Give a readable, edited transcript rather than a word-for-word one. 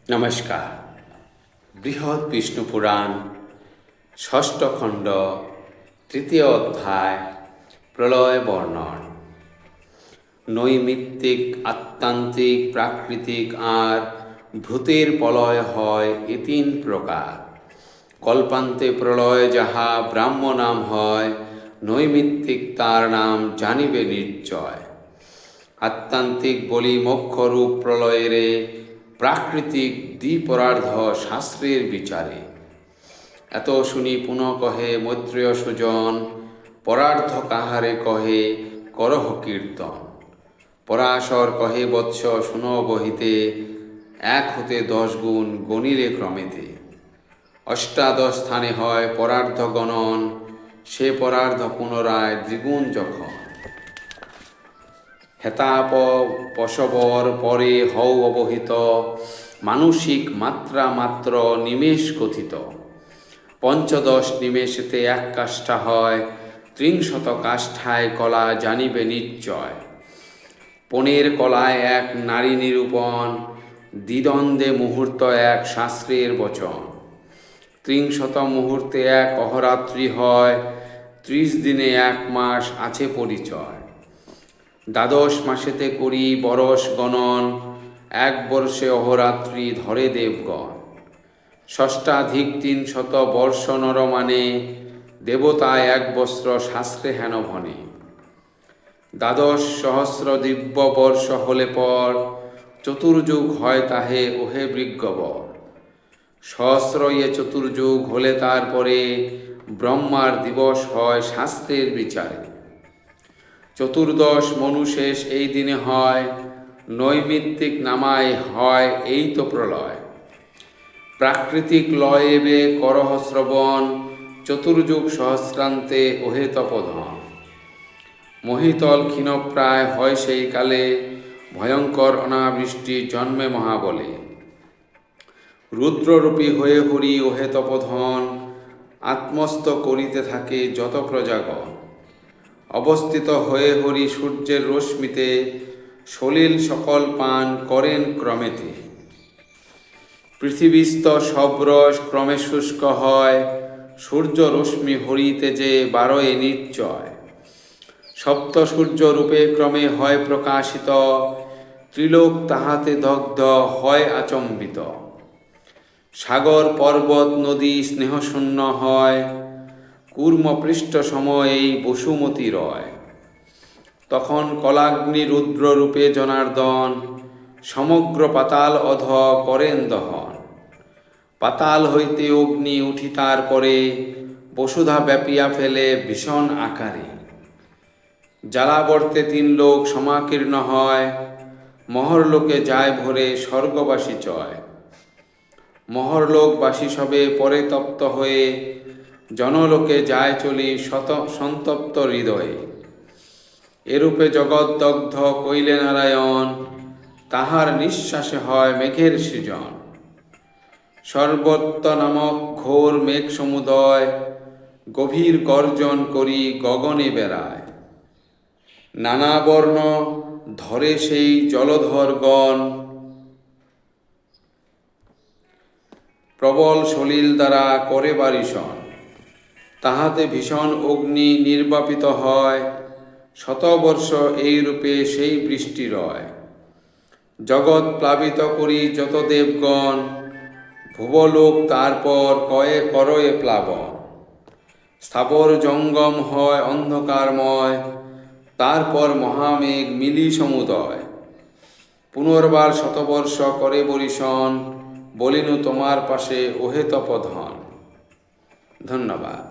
নমস্কার। বৃহৎ বিষ্ণু পুরাণ ষষ্ঠ খণ্ড তৃতীয় অধ্যায় প্রলয় বর্ণন। নৈমিত্তিক, আত্মান্তিক, প্রাকৃতিক আর ভূতের প্রলয় হয় এ তিন প্রকার। কল্পান্তে প্রলয় যাহা ব্রাহ্ম নাম হয়, নৈমিত্তিক তার নাম জানিবে নিশ্চয়। আত্মান্তিক বলি মোক্ষরূপ প্রলয়েরে, প্রাকৃতিক দ্বিপরার্ধ শাস্ত্রের বিচারে। এত শুনি পুনঃ কহে মৈত্রেয় সুজন, পরার্ধ কাহারে কহে করহ কীর্তন। পরাশর কহে বৎস শুন বহিতে, 1 হতে 10 গুণ গণিলে ক্রমেতে। অষ্টাদশ স্থানে হয় পরার্ধ গণন, সে পরার্ধ পুনরায় দ্বিগুণ যখন। হেতাপ পশবর পরে হও অবহিত, মানসিক মাত্রা মাত্র নিমেষ কথিত। 15 নিমেষেতে 1 কাষ্ঠা হয়, 30 কাষ্ঠায় কলা জানিবে নিশ্চয়। 15 কলায় 1 নারী নিরূপণ, দ্বিদ্বন্দ্বে মুহূর্ত 1 শাস্ত্রের বচন। 30 মুহূর্তে 1 অহরাত্রি হয়, 30 দিনে 1 মাস আছে পরিচয়। 12 মাসেতে করি বরষ গণন, 1 বর্ষে অহরাত্রি ধরে দেবগণ। ষষ্ঠাধিক 300 বর্ষ নর মানে, দেবতায় 1 বৎসর শাস্ত্রে হেন ভনে। 12 সহস্র দিব্য বর্ষ হলে পর, চতুর্যুগ হয় তাহে ওহে বৃজ্ঞবর। সহস্র চতুর্যুগ হলে তারপরে, ব্রহ্মার দিবস হয় শাস্ত্রের বিচারে। 14 মনুশেষ এই দিনে হয়, নৈমিত্তিক নামায় হয় এই তো প্রলয়। প্রাকৃতিক লয় এবে করহ শ্রবণ, চতুর্যুগ সহস্রান্তে ওহে তপধন। মহিতল ক্ষীণপ্রায় হয় সেই কালে, ভয়ঙ্কর অনাবৃষ্টি জন্মে মহাবলে। রুদ্ররূপী হয়ে হরি ওহে তপধন, আত্মস্থ করিতে থাকে যত প্রজাগণ। অবস্থিত হয়ে হরি সূর্যের রশ্মিতে, সলিল সকল পান করেন ক্রমেতে। পৃথিবীস্থ সব রস ক্রমে শুষ্ক হয়, সূর্য রশ্মি হরিতে যে 12 নিশ্চয়। সপ্ত সূর্য রূপে ক্রমে হয় প্রকাশিত, ত্রিলোক তাহাতে দগ্ধ হয় আচম্বিত। সাগর পর্বত নদী স্নেহশূন্য হয়, কূর্মপৃষ্ঠ সম এই বসুমতী রয়। তখন কলাগ্নি রুদ্র রূপে জনার্দন, সমগ্র পাতাল অধ করেন দহন। পাতাল হইতে অগ্নি উঠি তারপরে, বসুধা ব্যাপিয়া ফেলে ভীষণ আকারে। জ্বালাবর্তে 3 লোক সমাকীর্ণ হয়, মহরলোকে যায় ভরে স্বর্গবাসী চয়। মহরলোকবাসী সবে পরে তপ্ত হয়ে, জনলোকে যায় চলি সন্তপ্ত হৃদয়ে। এরূপে জগদ্দগ্ধ কইলে নারায়ণ, তাহার নিঃশ্বাসে হয় মেঘের সৃজন। সর্বত্র নামক ঘোর মেঘ সমুদয়, গভীর গর্জন করি গগনে বেড়ায়। নানা বর্ণ ধরে সেই জলধরগণ, প্রবল সলিল দ্বারা করে বারিশন। তাহাতে ভীষণ অগ্নি নির্বাপিত হয়, শতবর্ষ এই রূপে সেই বৃষ্টি রয়। জগৎ প্লাবিত করি যত দেবগণ, ভুবলোক তারপর করয়ে প্লাবন। স্থাবর জঙ্গম হয় অন্ধকারময়, তারপর মহামেঘ মিলি সমুদয়। পুনর্বার শতবর্ষ করে বরিশন, বলিনু তোমার পাশে ওহে তপধন। ধন্যবাদ।